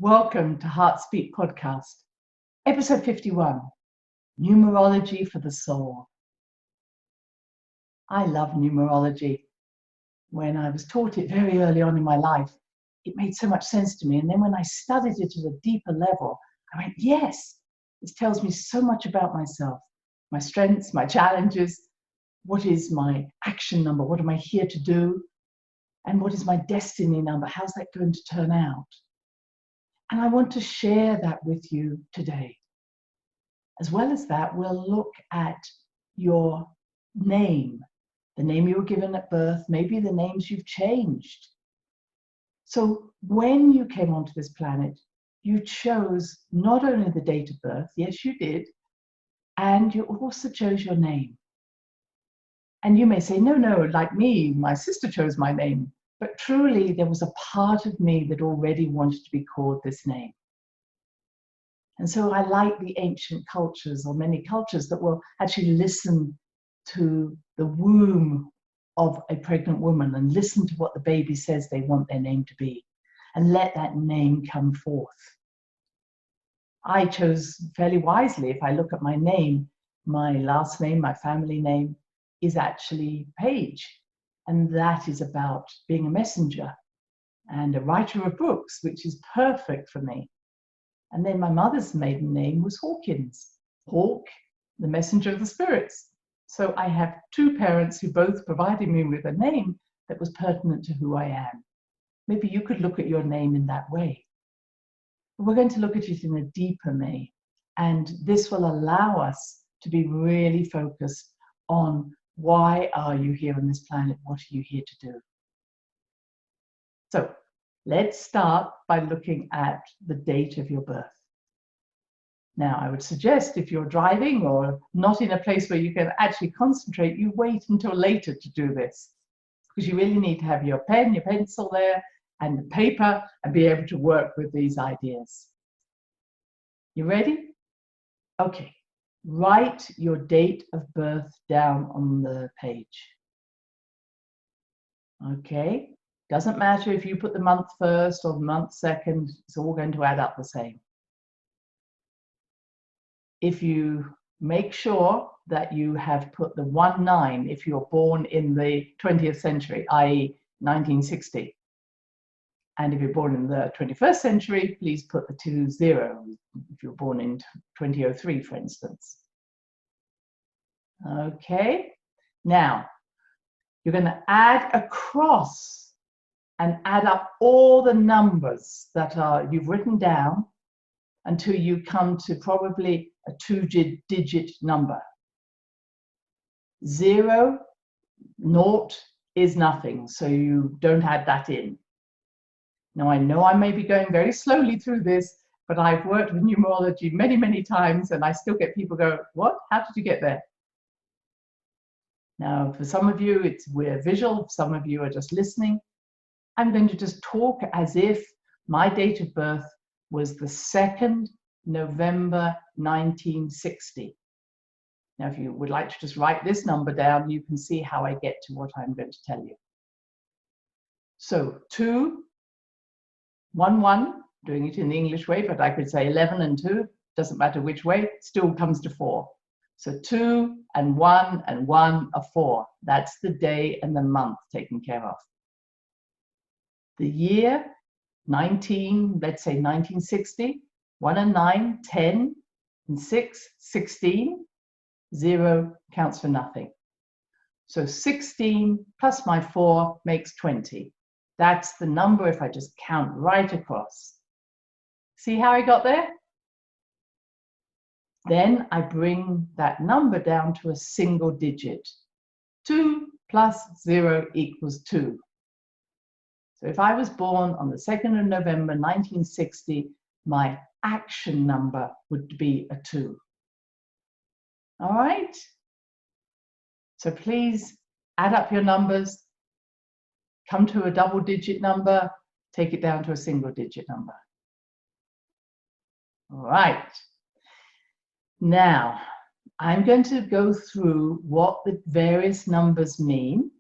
Welcome to Heart Speak Podcast, episode 51, Numerology for the Soul. I love numerology. When I was taught it very early on in my life, it made so much sense to me. And then when I studied it at a deeper level, I went, yes, this tells me so much about myself, my strengths, my challenges, what is my action number, what am I here to do, and what is my destiny number, how's that going to turn out? And I want to share that with you today. As well as that, we'll look at your name, the name you were given at birth, maybe the names you've changed. So when you came onto this planet, you chose not only the date of birth, yes, you did, and you also chose your name. And you may say, no, like me, my sister chose my name. But truly, there was a part of me that already wanted to be called this name. And so I like the ancient cultures, or many cultures, that will actually listen to the womb of a pregnant woman and listen to what the baby says they want their name to be, and let that name come forth. I chose fairly wisely. If I look at my name, my last name, my family name, is actually Page. And that is about being a messenger and a writer of books, which is perfect for me. And then my mother's maiden name was Hawkins. Hawk, the messenger of the spirits. So I have two parents who both provided me with a name that was pertinent to who I am. Maybe you could look at your name in that way. But we're going to look at it in a deeper way. And this will allow us to be really focused on why are you here on this planet? What are you here to do? So let's start by looking at the date of your birth. Now, I would suggest if you're driving or not in a place where you can actually concentrate, you wait until later to do this, because you really need to have your pen, your pencil there, and the paper, and be able to work with these ideas. You ready? Okay. Write your date of birth down on the page. Okay. Doesn't matter if you put the month first or the month second, it's all going to add up the same. If you make sure that you have put the 19 if you're born in the 20th century, i.e. 1960. And if you're born in the 21st century, please put the 20 if you're born in 2003, for instance. Okay. Now, you're going to add across and add up all the numbers that you've written down until you come to probably a two-digit number. 0, 0 is nothing, so you don't add that in. Now, I know I may be going very slowly through this, but I've worked with numerology many, many times, and I still get people go, what? How did you get there? Now, for some of you, we're visual. Some of you are just listening. I'm going to just talk as if my date of birth was the 2nd November 1960. Now, if you would like to just write this number down, you can see how I get to what I'm going to tell you. So 2, 1, 1, doing it in the English way, but I could say 11 and 2, doesn't matter which way, still comes to 4. So 2 and 1 and 1 are 4. That's the day and the month taken care of. The year, 19, let's say 1960, 1 and 9, 10, and 6, 16, 0 counts for nothing. So 16 plus my 4 makes 20. That's the number if I just count right across. See how I got there? Then I bring that number down to a single digit. 2 plus 0 equals 2. So if I was born on the 2nd of November 1960, my action number would be a 2. All right? So please add up your numbers, come to a double-digit number, take it down to a single-digit number. All right. Now, I'm going to go through what the various numbers mean.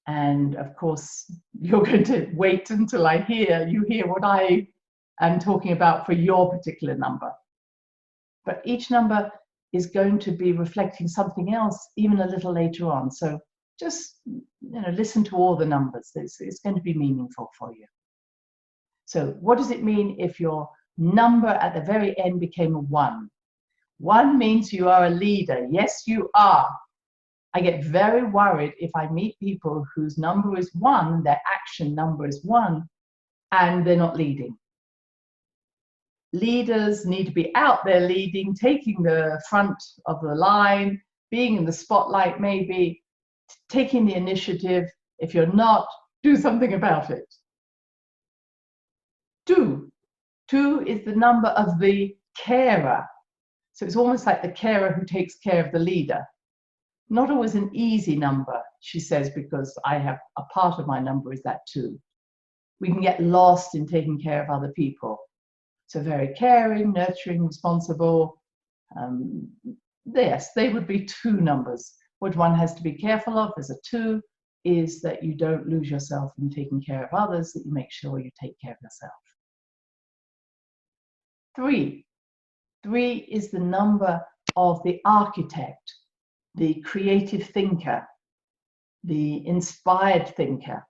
And of course, you're going to wait until you hear what I I'm talking about for your particular number. But each number is going to be reflecting something else even a little later on. So just listen to all the numbers. It's going to be meaningful for you. So what does it mean if your number at the very end became a 1? 1 means you are a leader. Yes, you are. I get very worried if I meet people whose number is 1, their action number is 1, and they're not leading. Leaders need to be out there leading, taking the front of the line, being in the spotlight maybe, taking the initiative. If you're not, do something about it. 2. 2 is the number of the carer. So it's almost like the carer who takes care of the leader. Not always an easy number, she says, because I have a part of my number is that 2. We can get lost in taking care of other people. So very caring, nurturing, responsible. Yes, they would be 2 numbers. What one has to be careful of as a 2 is that you don't lose yourself in taking care of others, that you make sure you take care of yourself. 3. 3 is the number of the architect, the creative thinker, the inspired thinker.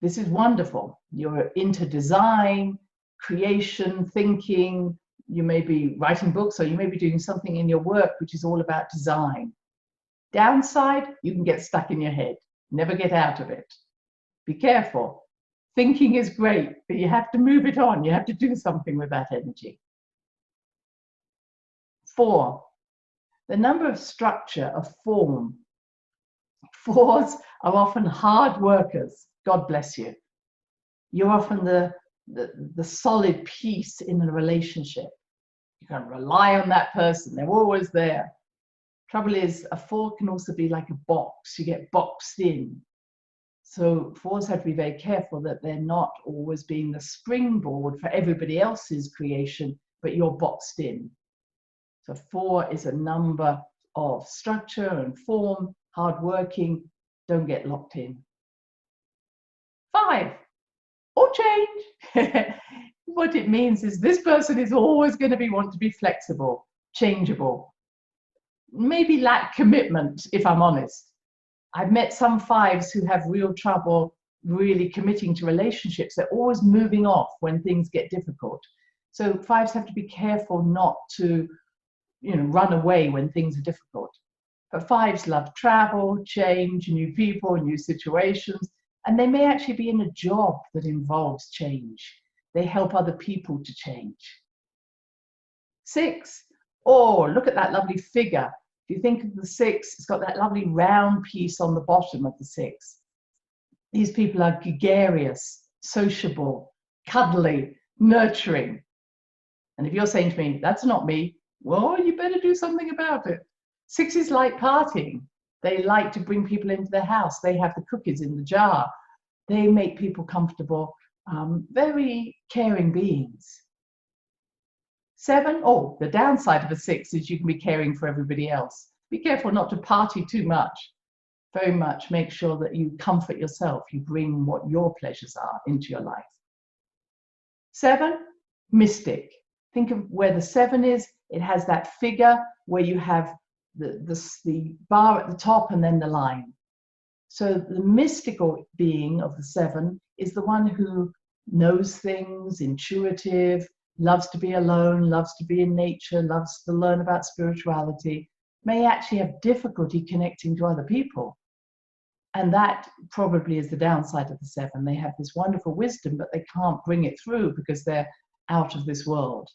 This is wonderful. You're into design, creation, thinking. You may be writing books, or you may be doing something in your work which is all about design. Downside, you can get stuck in your head. Never get out of it. Be careful. Thinking is great, but you have to move it on. You have to do something with that energy. 4. The number of structure, of form. 4s are often hard workers. God bless you. You're often the solid piece in a relationship. You can rely on that person. They're always there. Trouble is, a 4 can also be like a box. You get boxed in. So 4s have to be very careful that they're not always being the springboard for everybody else's creation, but you're boxed in. So 4 is a number of structure and form, hardworking. Don't get locked in. 5, or change. What it means is this person is always going to want to be flexible, changeable, maybe lack commitment, if I'm honest. I've met some 5s who have real trouble really committing to relationships. They're always moving off when things get difficult. So 5s have to be careful not to run away when things are difficult. But 5s love travel, change, new people, new situations, and they may actually be in a job that involves change. They help other people to change. 6, oh, look at that lovely figure. If you think of the 6, it's got that lovely round piece on the bottom of the 6. These people are gregarious, sociable, cuddly, nurturing. And if you're saying to me, that's not me, well, you better do something about it. 6s like partying. They like to bring people into their house. They have the cookies in the jar. They make people comfortable. Very caring beings. 7, oh, the downside of a 6 is you can be caring for everybody else. Be careful not to party too much. Very much make sure that you comfort yourself. You bring what your pleasures are into your life. 7, mystic. Think of where the 7 is. It has that figure where you have the bar at the top and then the line. So the mystical being of the 7 is the one who knows things, intuitive, loves to be alone, loves to be in nature, loves to learn about spirituality, may actually have difficulty connecting to other people. And that probably is the downside of the 7. They have this wonderful wisdom, but they can't bring it through because they're out of this world.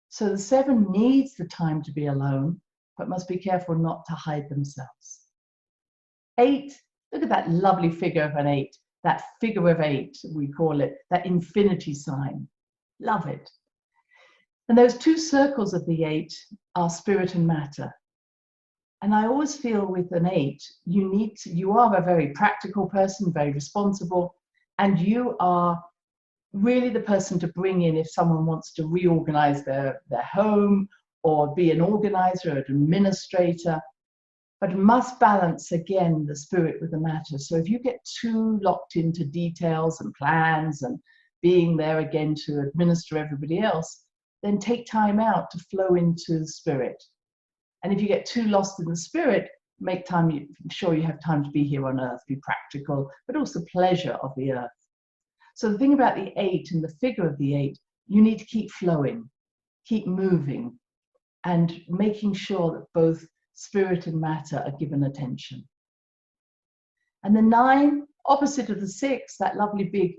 So the 7 needs the time to be alone, but must be careful not to hide themselves. 8, look at that lovely figure of an 8, that figure of 8, we call it, that infinity sign. Love it. And those 2 circles of the 8 are spirit and matter. And I always feel with an 8, you are a very practical person, very responsible, and you are really the person to bring in if someone wants to reorganize their home or be an organizer or an administrator, but must balance again the spirit with the matter. So if you get too locked into details and plans and being there again to administer everybody else, then take time out to flow into the spirit. And if you get too lost in the spirit, make time, sure you have time to be here on earth, be practical, but also pleasure of the earth. So the thing about the 8 and the figure of the 8, you need to keep flowing, keep moving, and making sure that both spirit and matter are given attention. And the 9, opposite of the 6, that lovely big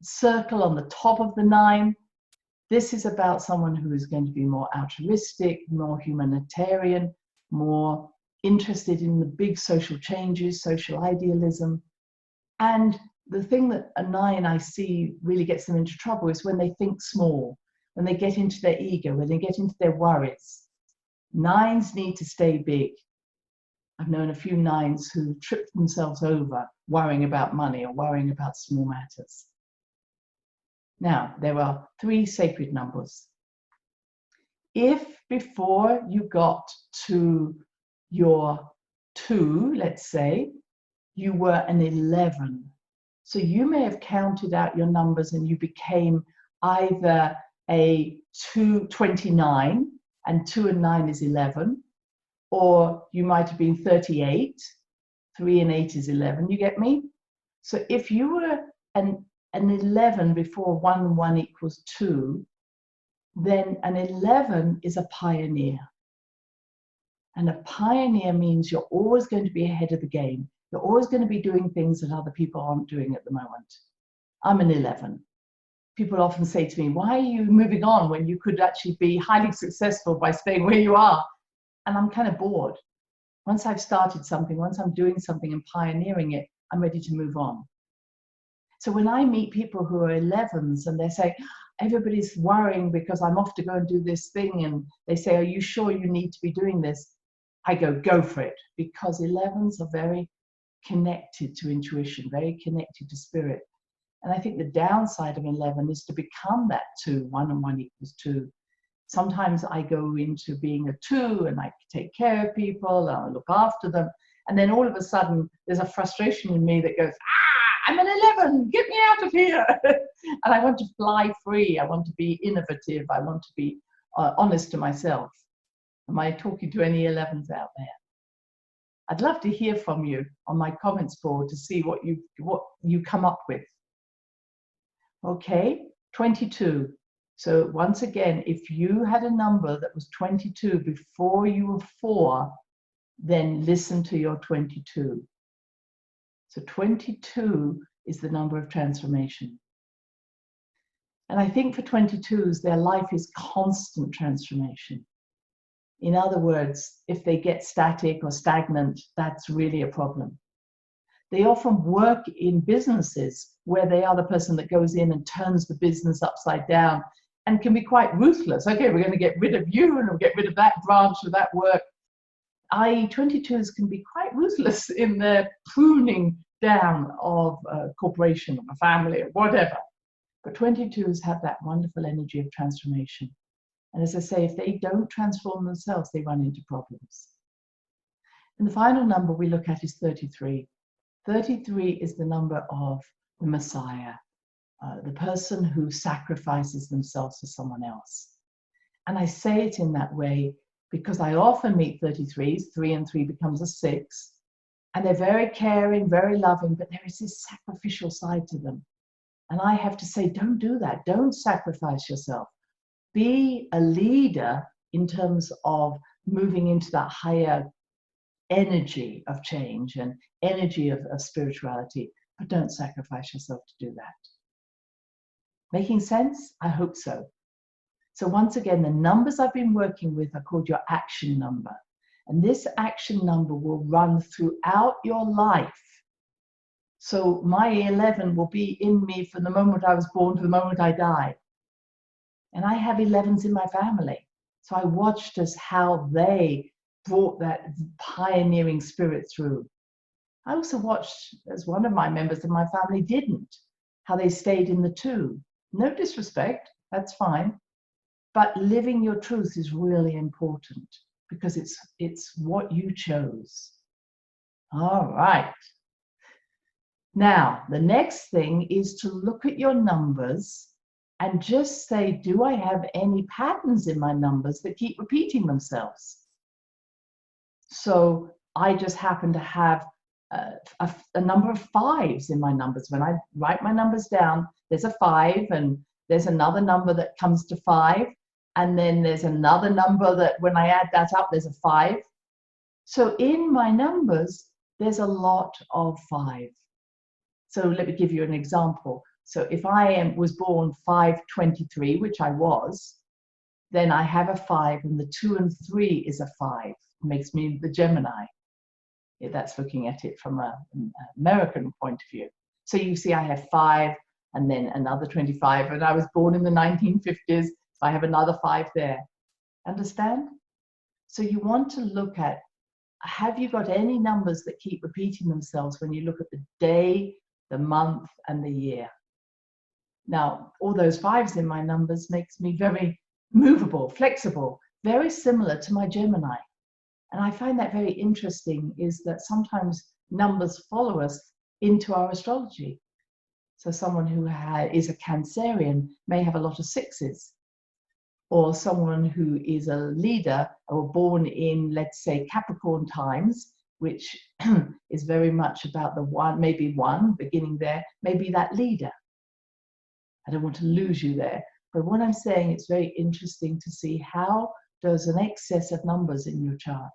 circle on the top of the 9, this is about someone who is going to be more altruistic, more humanitarian, more interested in the big social changes, social idealism. And the thing that a 9 I see really gets them into trouble is when they think small, when they get into their ego, when they get into their worries. 9s need to stay big. I've known a few 9s who tripped themselves over worrying about money or worrying about small matters. Now, there are 3 sacred numbers. If before you got to your 2, let's say, you were an 11, so you may have counted out your numbers and you became either a 29, and 2 and 9 is 11, or you might have been 38, 3 and 8 is 11, you get me? So if you were an 11 before 1 and 1 equals 2, then an 11 is a pioneer. And a pioneer means you're always going to be ahead of the game. You're always going to be doing things that other people aren't doing at the moment. I'm an 11. People often say to me, why are you moving on when you could actually be highly successful by staying where you are? And I'm kind of bored. Once I've started something, once I'm doing something and pioneering it, I'm ready to move on. So when I meet people who are 11s and they say, everybody's worrying because I'm off to go and do this thing, and they say, are you sure you need to be doing this? I go for it, because 11s are very connected to intuition, very connected to spirit. And I think the downside of 11 is to become that 2, 1 and 1 equals 2. Sometimes I go into being a 2 and I take care of people, I look after them. And then all of a sudden there's a frustration in me that goes, I'm an 11, get me out of here. And I want to fly free. I want to be innovative. I want to be honest to myself. Am I talking to any 11s out there? I'd love to hear from you on my comments board to see what you come up with. Okay, 22. So once again, if you had a number that was 22 before you were 4, then listen to your 22. So 22 is the number of transformation. And I think for 22s, their life is constant transformation. In other words, if they get static or stagnant, that's really a problem. They often work in businesses where they are the person that goes in and turns the business upside down and can be quite ruthless. Okay, we're going to get rid of you and we'll get rid of that branch of that work. 22s can be quite ruthless in their pruning down of a corporation or a family or whatever. But 22s have that wonderful energy of transformation. And as I say, if they don't transform themselves, they run into problems. And the final number we look at is 33. 33 is the number of the Messiah, the person who sacrifices themselves for someone else. And I say it in that way because I often meet 33s, 3 and 3 becomes a 6, and they're very caring, very loving, but there is this sacrificial side to them. And I have to say, don't do that. Don't sacrifice yourself. Be a leader in terms of moving into that higher energy of change and energy of spirituality, but don't sacrifice yourself to do that. Making sense? I hope so. So once again, the numbers I've been working with are called your action number. And this action number will run throughout your life. So my 11 will be in me from the moment I was born to the moment I die. And I have 11s in my family. So I watched as how they brought that pioneering spirit through. I also watched as one of my members of my family didn't, how they stayed in the 2. No disrespect, that's fine. But living your truth is really important because it's what you chose. All right. Now, the next thing is to look at your numbers and just say, do I have any patterns in my numbers that keep repeating themselves? So I just happen to have a number of fives in my numbers. When I write my numbers down, there's a 5, and there's another number that comes to 5, and then there's another number that when I add that up, there's a 5. So in my numbers, there's a lot of 5. So let me give you an example. So if I was born 5/23, which I was, then I have a 5, and the 2 and 3 is a 5. It makes me the Gemini. If that's looking at it from an American point of view. So you see I have 5 and then another 25, and I was born in the 1950s, so I have another 5 there. Understand? So you want to look at, have you got any numbers that keep repeating themselves when you look at the day, the month, and the year? Now, all those 5s in my numbers makes me very movable, flexible, very similar to my Gemini. And I find that very interesting, is that sometimes numbers follow us into our astrology. So someone who is a Cancerian may have a lot of 6s, or someone who is a leader or born in, let's say, Capricorn times, which is very much about the one, maybe one beginning there, maybe that leader. I don't want to lose you there. But what I'm saying, it's very interesting to see how does an excess of numbers in your chart,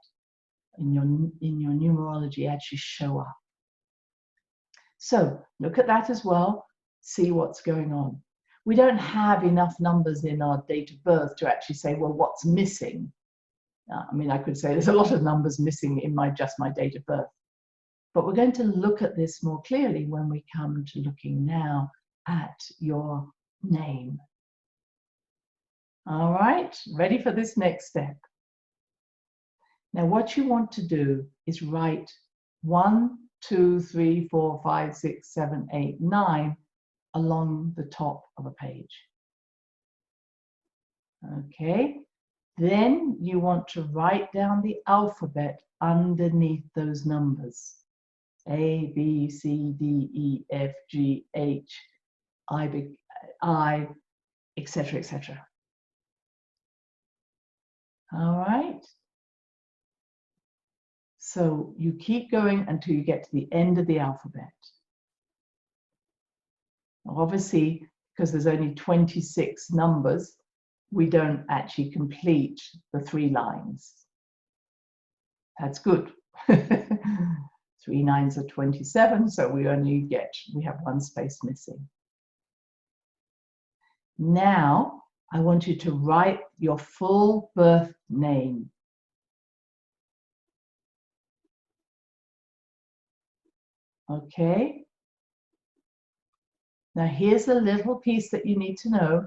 in your numerology, actually show up. So look at that as well, see what's going on. We don't have enough numbers in our date of birth to actually say, well, what's missing? I mean, I could say there's a lot of numbers missing in just my date of birth. But we're going to look at this more clearly when we come to looking now at your name. All right, ready for this next step? Now, what you want to do is write 1, 2, 3, 4, 5, 6, 7, 8, 9 along the top of a page. Okay, then you want to write down the alphabet underneath those numbers. A, B, C, D, E, F, G, H, I, etc., etc. All right. So you keep going until you get to the end of the alphabet. Obviously, because there's only 26 numbers, we don't actually complete the 3 lines. That's good. 3 9s are 27, so we have 1 space missing. Now, I want you to write your full birth name. Okay? Now, here's a little piece that you need to know.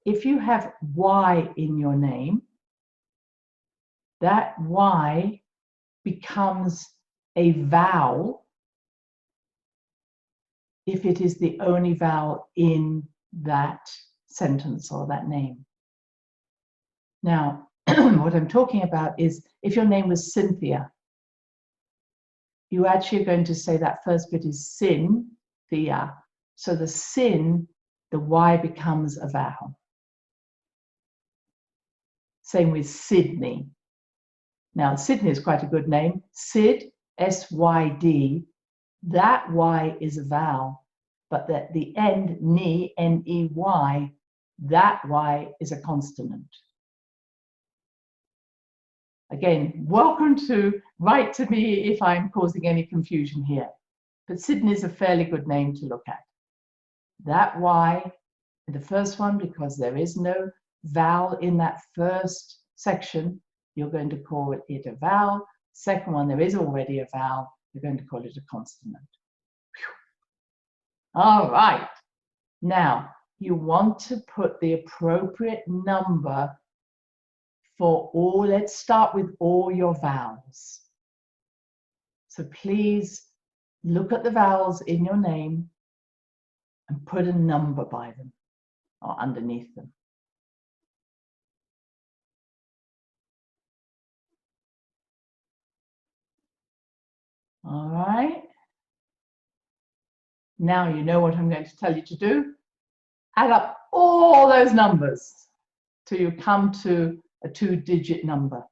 If you have Y in your name, that Y becomes a vowel if it is the only vowel in that sentence or that name. Now, what I'm talking about is if your name was Cynthia, you actually are going to say that first bit is sin, thea. So the sin, the Y becomes a vowel. Same with Sydney. Now, Sydney is quite a good name. Sid, S-Y-D, that Y is a vowel, but at the end, ni, N-E-Y, that Y is a consonant. Again, welcome to write to me if I'm causing any confusion here. But Sydney is a fairly good name to look at. That Y, the first one, because there is no vowel in that first section, you're going to call it a vowel. Second one, there is already a vowel. You're going to call it a consonant. Whew. All right. Now, you want to put the appropriate number for all. Let's start with all your vowels. So please look at the vowels in your name and put a number by them or underneath them. All right. Now you know what I'm going to tell you to do. Add up all those numbers till you come to a 2-digit number.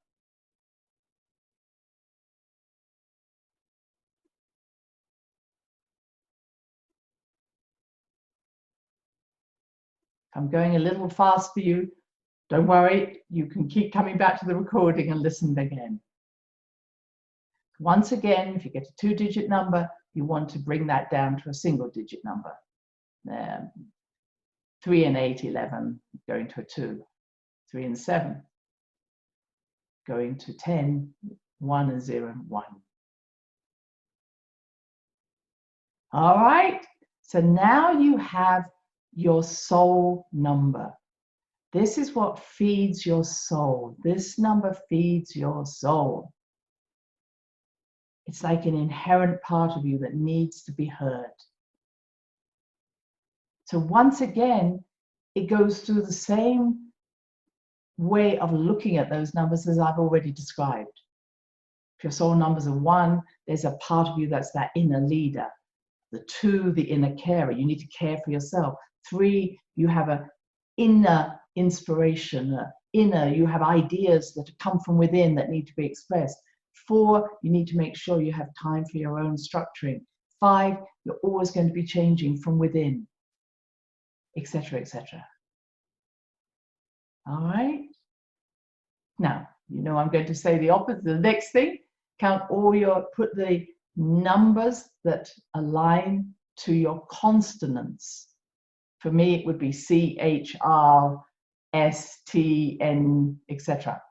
If I'm going a little fast for you, don't worry, you can keep coming back to the recording and listen again. Once again, if you get a 2-digit number, you want to bring that down to a single-digit number. 3 and 8, 11, going to a 2. 3 and 7, going to 10, 1 and 0, 1. All right, so now you have your soul number. This is what feeds your soul. This number feeds your soul. It's like an inherent part of you that needs to be heard. So once again, it goes through the same way of looking at those numbers as I've already described. If your soul numbers are 1, there's a part of you that's that inner leader. The 2, the inner carer. You need to care for yourself. 3, you have an inner inspiration. You have ideas that come from within that need to be expressed. 4, you need to make sure you have time for your own structuring. 5, you're always going to be changing from within, etc., etc. All right. Now, you know I'm going to say the opposite. The next thing, put the numbers that align to your consonants. For me, it would be C, H, R, S, T, N, etc.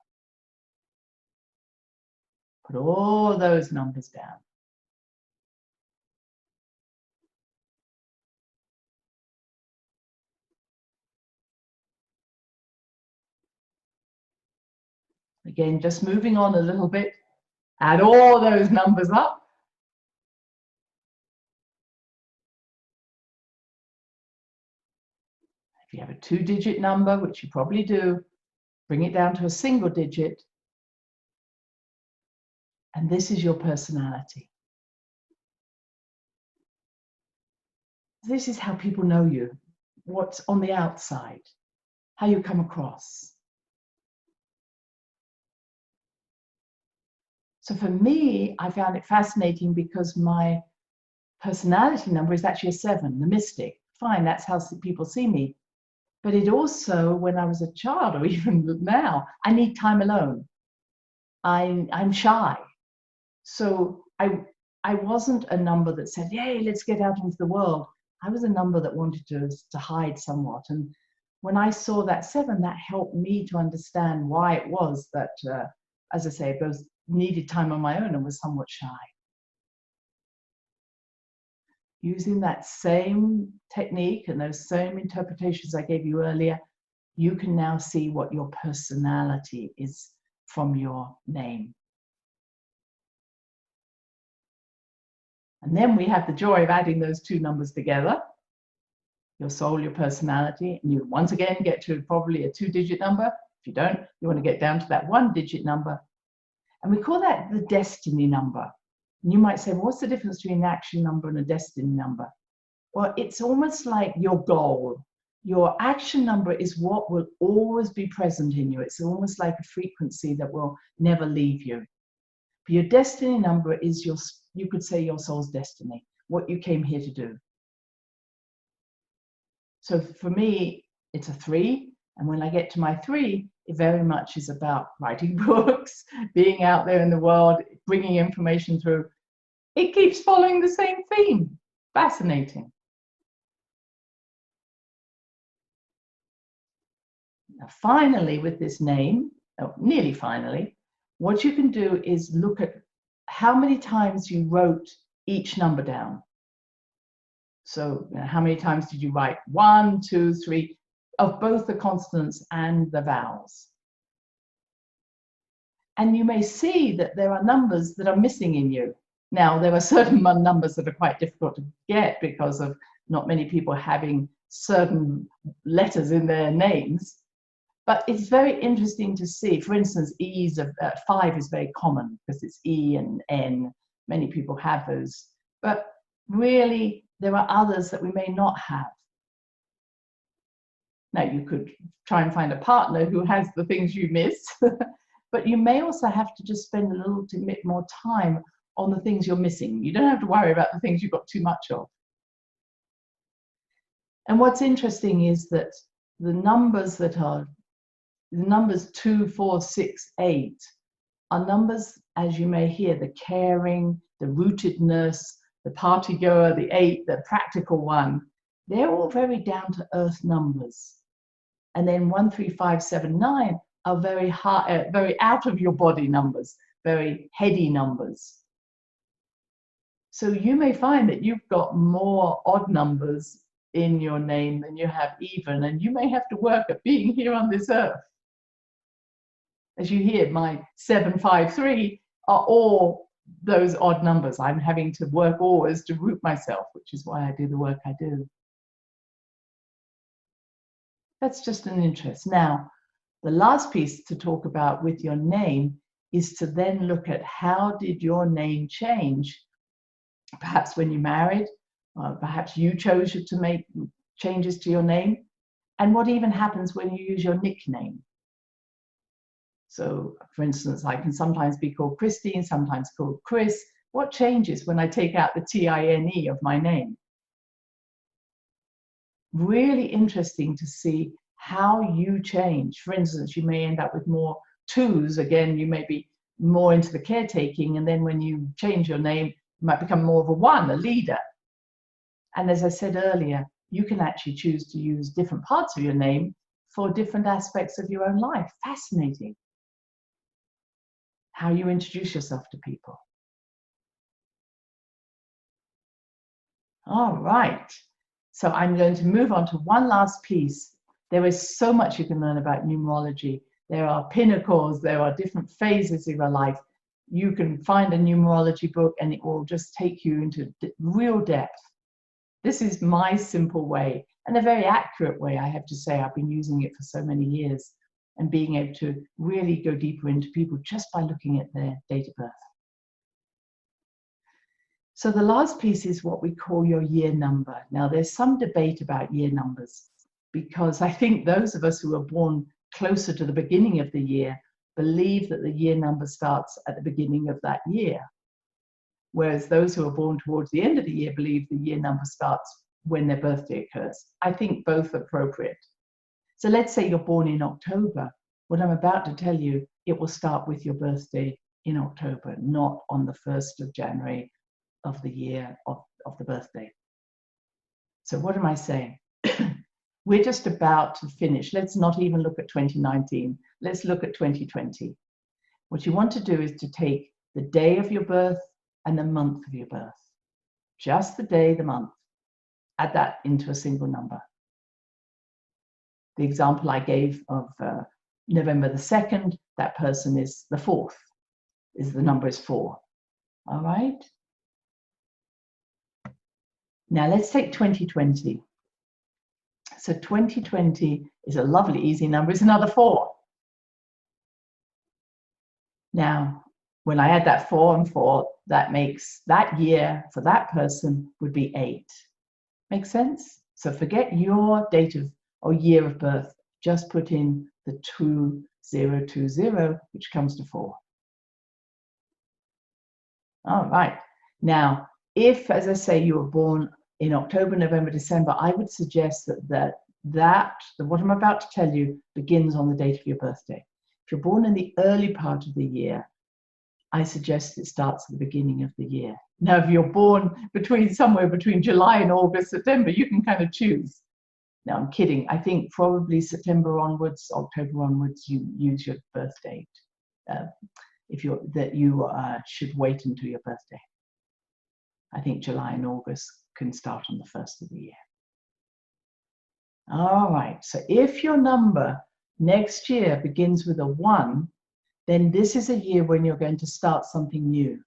Put all those numbers down. Again, just moving on a little bit. Add all those numbers up. If you have a 2-digit number, which you probably do, bring it down to a single digit. And this is your personality. This is how people know you, what's on the outside, how you come across. So for me, I found it fascinating because my personality number is actually a 7, the mystic. Fine, that's how people see me. But it also, when I was a child, or even now, I need time alone. I'm shy. So I wasn't a number that said, yay, let's get out into the world. I was a number that wanted to hide somewhat. And when I saw that 7, that helped me to understand why it was that, as I say, I both needed time on my own and was somewhat shy. Using that same technique and those same interpretations I gave you earlier, you can now see what your personality is from your name. And then we have the joy of adding those 2 numbers together, your soul, your personality, and you once again get to probably a 2-digit number. If you don't, you want to get down to that 1-digit number. And we call that the destiny number. And you might say, well, what's the difference between an action number and a destiny number? Well, it's almost like your goal. Your action number is what will always be present in you. It's almost like a frequency that will never leave you. But your destiny number is you could say your soul's destiny, what you came here to do. So for me, it's a 3. And when I get to my 3, it very much is about writing books, being out there in the world, bringing information through. It keeps following the same theme. Fascinating. Now, finally, with this name, nearly finally, what you can do is look at how many times you wrote each number down. So how many times did you write 1, 2, 3 of both the consonants and the vowels? And you may see that there are numbers that are missing in you. Now, there are certain numbers that are quite difficult to get because of not many people having certain letters in their names. But it's very interesting to see. For instance, 5 is very common because it's E and N. Many people have those. But really, there are others that we may not have. Now, you could try and find a partner who has the things you miss, but you may also have to just spend a little bit more time on the things you're missing. You don't have to worry about the things you've got too much of. And what's interesting is that the numbers 2, 4, 6, 8 are numbers, as you may hear, the caring, the rootedness, the party goer, the 8, the practical one. They're all very down to earth numbers. And then 1, 3, 5, 7, 9 are very high, very out of your body numbers, very heady numbers. So you may find that you've got more odd numbers in your name than you have even, and you may have to work at being here on this earth. As you hear, my 7, 5, 3 are all those odd numbers. I'm having to work always to root myself, which is why I do the work I do. That's just an interest. Now, the last piece to talk about with your name is to then look at how did your name change, perhaps when you married, perhaps you chose to make changes to your name, and what even happens when you use your nickname. So, for instance, I can sometimes be called Christine, sometimes called Chris. What changes when I take out the T-I-N-E of my name? Really interesting to see how you change. For instance, you may end up with more 2s. Again, you may be more into the caretaking, and then when you change your name, you might become more of a 1, a leader. And as I said earlier, you can actually choose to use different parts of your name for different aspects of your own life. Fascinating. How you introduce yourself to people. All right. So I'm going to move on to one last piece. There is so much you can learn about numerology. There are pinnacles, there are different phases of your life. You can find a numerology book and it will just take you into real depth. This is my simple way, and a very accurate way, I have to say. I've been using it for so many years and being able to really go deeper into people just by looking at their date of birth. So the last piece is what we call your year number. Now, there's some debate about year numbers because I think those of us who are born closer to the beginning of the year believe that the year number starts at the beginning of that year, whereas those who are born towards the end of the year believe the year number starts when their birthday occurs. I think both are appropriate. So let's say you're born in October. What I'm about to tell you, it will start with your birthday in October, not on the 1st of January of the year of the birthday. So what am I saying? We're just about to finish. Let's not even look at 2019. Let's look at 2020. What you want to do is to take the day of your birth and the month of your birth. Just the day, the month. Add that into a single number. The example I gave of November the 2nd, that person is the 4th, the number is 4. All right? Now let's take 2020. So 2020 is a lovely, easy number. It's another 4. Now, when I add that 4 and 4, that makes that year for that person would be 8. Make sense? So forget your date of or year of birth. Just put in the 2020, which comes to 4. All right. Now, if, as I say, you were born in October, November, December, I would suggest that what I'm about to tell you begins on the date of your birthday. If you're born in the early part of the year, I suggest it starts at the beginning of the year. Now, if you're born somewhere between July and August, September, you can kind of choose. No, I'm kidding. I think probably September onwards, October onwards, you use your birth date. You should wait until your birthday. I think July and August can start on the 1st of the year. All right, so if your number next year begins with a 1, then this is a year when you're going to start something new.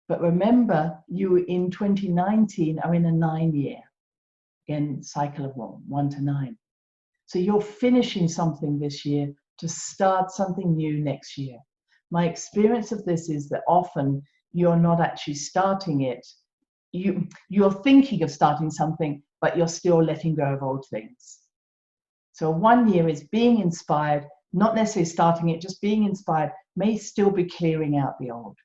But remember, you in 2019 are in a 9 year. Again, cycle of 1 to 9. So you're finishing something this year to start something new next year. My experience of this is that often you're not actually starting it, you're thinking of starting something, but you're still letting go of old things. So 1 year is being inspired, not necessarily starting it, just being inspired, may still be clearing out the old.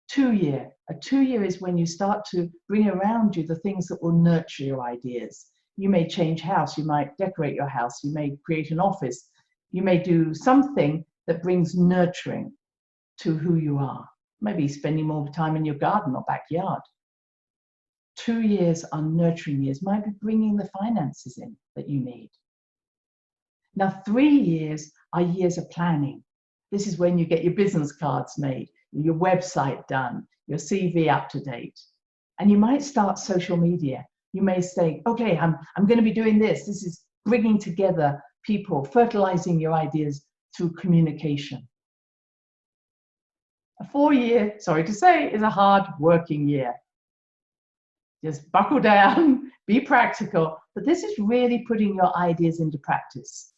2 year. A 2 year is when you start to bring around you the things that will nurture your ideas. You may change house, you might decorate your house, you may create an office, you may do something that brings nurturing to who you are. Maybe spending more time in your garden or backyard. 2 years are nurturing years, might be bringing the finances in that you need. Now 3 years are years of planning. This is when you get your business cards made, your website done, your CV up to date. And you might start social media. You may say, okay, I'm going to be doing this. This is bringing together people, fertilizing your ideas through communication. A 4 year, sorry to say, is a hard working year. Just buckle down, be practical. But this is really putting your ideas into practice.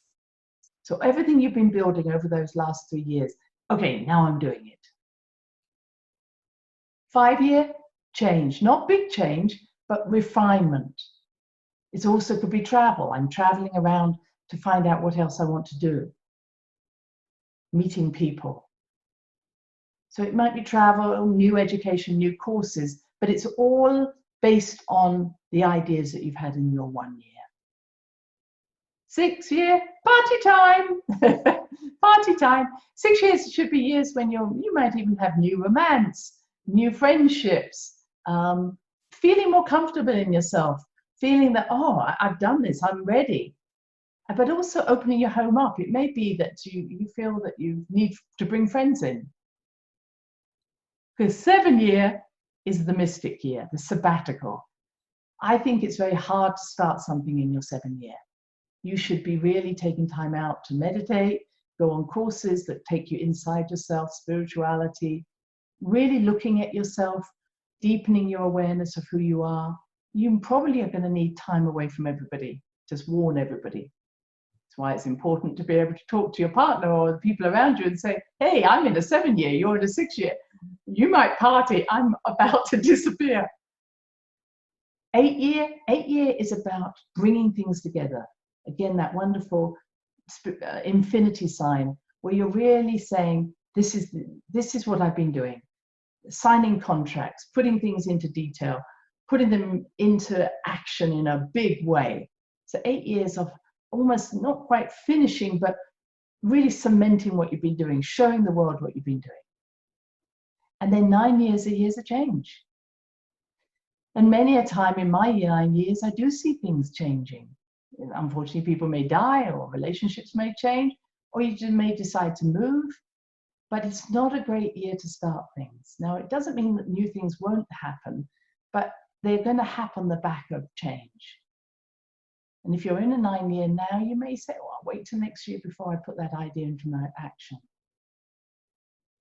So everything you've been building over those last 3 years, okay, now I'm doing it. 5 year, change, not big change, but refinement. It also could be travel. I'm traveling around to find out what else I want to do. Meeting people. So it might be travel, new education, new courses, but it's all based on the ideas that you've had in your 1 year. 6 year, party time. Party time. 6 years should be years when you might even have new romance, new friendships, feeling more comfortable in yourself, feeling that, oh, I've done this, I'm ready. But also opening your home up. It may be that you feel that you need to bring friends in. Because 7 year is the mystic year, the sabbatical. I think it's very hard to start something in your 7 year. You should be really taking time out to meditate, go on courses that take you inside yourself, spirituality, really looking at yourself, deepening your awareness of who you are. You probably are going to need time away from everybody. Just warn everybody. That's why it's important to be able to talk to your partner or the people around you and say, hey, I'm in a 7 year, you're in a 6 year. You might party, I'm about to disappear. 8 year is about bringing things together. Again, that wonderful infinity sign where you're really saying, this is what I've been doing. Signing contracts, putting things into detail, putting them into action in a big way. So 8 years of almost not quite finishing, but really cementing what you've been doing, showing the world what you've been doing. And then 9 years are years of change. And many a time in my 9 years, I do see things changing. Unfortunately, people may die or relationships may change, or you just may decide to move. But it's not a great year to start things. Now, it doesn't mean that new things won't happen, but they're going to happen on the back of change. And if you're in a 9 year now, you may say, well, I'll wait till next year before I put that idea into my action.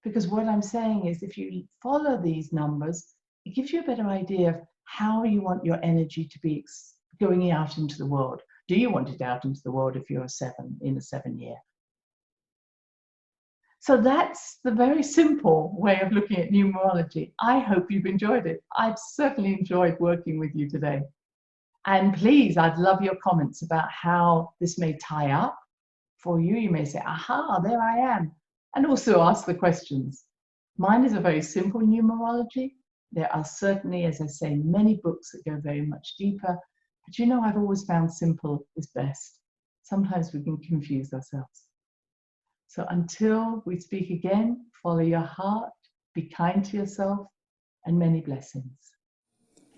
Because what I'm saying is, if you follow these numbers, it gives you a better idea of how you want your energy to be going out into the world. Do you want it out into the world if you're in a 7 year? So that's the very simple way of looking at numerology. I hope you've enjoyed it. I've certainly enjoyed working with you today. And please, I'd love your comments about how this may tie up for you. You may say, aha, there I am. And also ask the questions. Mine is a very simple numerology. There are certainly, as I say, many books that go very much deeper. But you know, I've always found simple is best. Sometimes we can confuse ourselves. So until we speak again, follow your heart, be kind to yourself, and many blessings.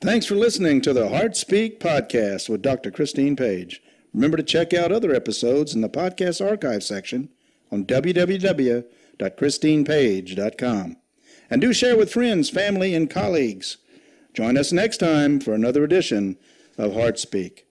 Thanks for listening to the Heart Speak podcast with Dr. Christine Page. Remember to check out other episodes in the podcast archive section on www.christinepage.com. And do share with friends, family, and colleagues. Join us next time for another edition of Heart Speak.